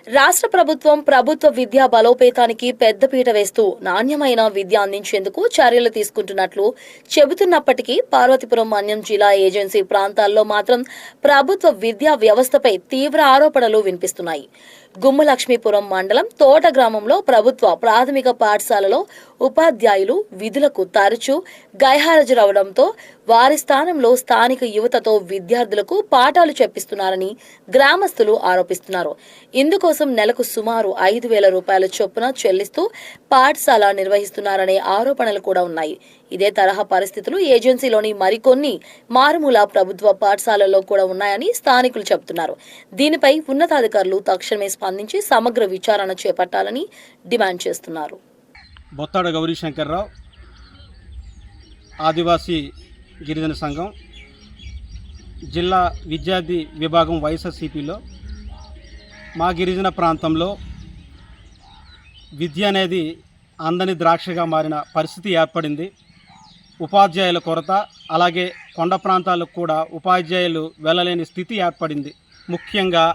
రాష్ట్ర ప్రభుత్వం ప్రభుత్వ విద్యా బలోపేతానికి పెద్దపీట వేస్తూ నాణ్యమైన విద్య అందించేందుకు చర్యలు తీసుకుంటున్నట్లు చెబుతున్నప్పటికీ పార్వతీపురం మన్యం జిల్లా ఏజెన్సీ ప్రాంతాల్లో మాత్రం ప్రభుత్వ విద్యా వ్యవస్థపై తీవ్ర ఆరోపణలు వినిపిస్తున్నాయి. గుమ్మలక్ష్మీపురం మండలం తోట గ్రామంలో ప్రభుత్వ ప్రాథమిక పాఠశాలలో ఉపాధ్యాయులు విధులకు తరచూ గైర్హాజరవడంతో వారి స్థానంలో స్థానిక యువతతో విద్యార్థులకు పాఠాలు చెప్పిస్తున్నారని గ్రామస్తులు ఆరోపిస్తున్నారు. ఇందుకోసం నెలకు సుమారు 5,000 రూపాయల చొప్పున చెల్లిస్తూ పాఠశాల నిర్వహిస్తున్నారనే ఆరోపణలు కూడా ఉన్నాయి. ఇదే తరహా పరిస్థితులు ఏజెన్సీలోని మరికొన్ని మారుమూల ప్రభుత్వ పాఠశాలల్లో కూడా ఉన్నాయని స్థానికులు చెబుతున్నారు. దీనిపై ఉన్నతాధికారులు తక్షణమే స్పందించి సమగ్ర విచారణ చేపట్టాలని డిమాండ్ చేస్తున్నారు. బొత్తాడ గౌరీశంకర్రావు, ఆదివాసీ గిరిజన సంఘం జిల్లా విద్యార్థి విభాగం వైఎస్ఆర్సీపీలో మా గిరిజన ప్రాంతంలో విద్య అనేది అందని ద్రాక్షగా మారిన పరిస్థితి ఏర్పడింది. ఉపాధ్యాయుల కొరత, అలాగే కొండ ప్రాంతాలకు కూడా ఉపాధ్యాయులు వెళ్ళలేని స్థితి ఏర్పడింది. ముఖ్యంగా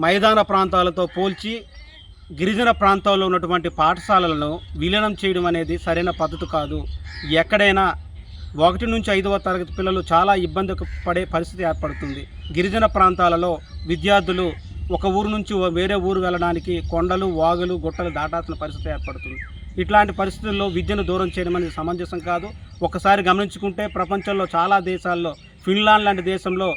మైదాన ప్రాంతాలతో పోల్చి గిరిజన ప్రాంతాల్లో ఉన్నటువంటి పాఠశాలలను విలీనం చేయడం అనేది సరైన పద్ధతి కాదు. ఎక్కడైనా 1 నుంచి 5వ తరగతి పిల్లలు చాలా ఇబ్బంది పడే పరిస్థితి ఏర్పడుతుంది. గిరిజన ప్రాంతాలలో విద్యార్థులు ఒక ఊరు నుంచి వేరే ఊరు వెళ్ళడానికి కొండలు, వాగులు, గుట్టలు దాటాల్సిన పరిస్థితి ఏర్పడుతుంది. ఇట్లాంటి పరిస్థితుల్లో విద్యను దూరం చేయడం అనేది సమంజసం కాదు. ఒకసారి గమనించుకుంటే ప్రపంచంలో చాలా దేశాల్లో, ఫిన్లాండ్ లాంటి దేశంలో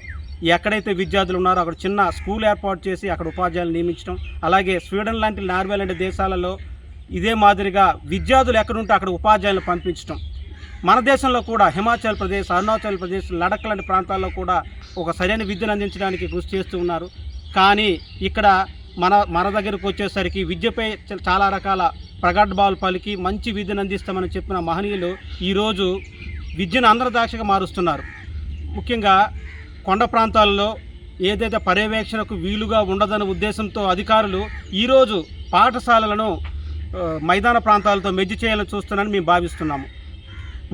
ఎక్కడైతే విద్యార్థులు ఉన్నారో అక్కడ చిన్న స్కూల్ ఏర్పాటు చేసి అక్కడ ఉపాధ్యాయులు నియమించడం, అలాగే స్వీడన్ లాంటి, నార్వే లాంటి దేశాలలో ఇదే మాదిరిగా విద్యార్థులు ఎక్కడుంటే అక్కడ ఉపాధ్యాయులను పంపించడం. మన దేశంలో కూడా హిమాచల్ ప్రదేశ్, అరుణాచల్ ప్రదేశ్, లడక్ లాంటి ప్రాంతాల్లో కూడా ఒక సరైన విద్యను అందించడానికి కృషి చేస్తూ ఉన్నారు. కానీ ఇక్కడ మన దగ్గరకు వచ్చేసరికి విద్యపై చాలా రకాల ప్రగల్భాలు పలికి మంచి విద్యను అందిస్తామని చెప్పిన మహనీయులు ఈరోజు విద్యను అందరదాక్షగా మారుస్తున్నారు. ముఖ్యంగా కొండ ప్రాంతాల్లో ఏదైతే పర్యవేక్షణకు వీలుగా ఉండదన్న ఉద్దేశంతో అధికారులు ఈరోజు పాఠశాలలను మైదాన ప్రాంతాలతో మెర్జ్ చేయాలని చూస్తున్నారని మేము భావిస్తున్నాము.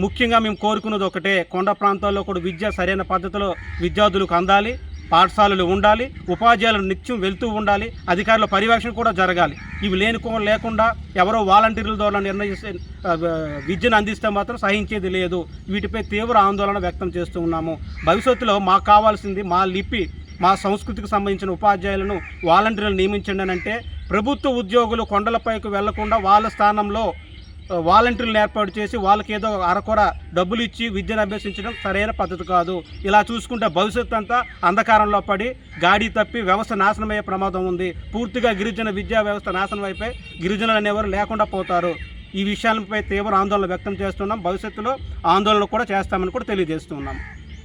ముఖ్యంగా మేము కోరుకున్నది ఒకటే, కొండ ప్రాంతాల్లో కూడా విద్య సరైన పద్ధతిలో విద్యార్థులకు అందాలి, పాఠశాలలు ఉండాలి, ఉపాధ్యాయులు నిత్యం వెళ్తూ ఉండాలి, అధికారుల పర్యవేక్షణ కూడా జరగాలి. ఇవి లేకుండా ఎవరో వాలంటీర్ల ద్వారా నిర్ణయిస్తే విద్యను అందిస్తే మాత్రం సహించేది లేదు. వీటిపై తీవ్ర ఆందోళన వ్యక్తం చేస్తూ ఉన్నాము. భవిష్యత్తులో మాకు కావాల్సింది మా లిపి, మా సంస్కృతికి సంబంధించిన ఉపాధ్యాయులను, వాలంటీర్లను నియమించండి అని అంటే, ప్రభుత్వ ఉద్యోగులు కొండలపైకి వెళ్లకుండా వాళ్ళ స్థానంలో వాలంటీర్లను ఏర్పాటు చేసి వాళ్ళకి ఏదో అరకొర డబ్బులు ఇచ్చి విద్యను అభ్యసించడం సరైన పద్ధతి కాదు. ఇలా చూసుకుంటే భవిష్యత్తు అంతా అంధకారంలో పడి గాడి తప్పి వ్యవస్థ నాశనమయ్యే ప్రమాదం ఉంది. పూర్తిగా గిరిజన విద్యా వ్యవస్థ నాశనం అయిపోయి గిరిజనులు అనేవారు లేకుండా పోతారు. ఈ విషయాలపై తీవ్ర ఆందోళన వ్యక్తం చేస్తున్నాం. భవిష్యత్తులో ఆందోళన కూడా చేస్తామని కూడా తెలియజేస్తున్నాం.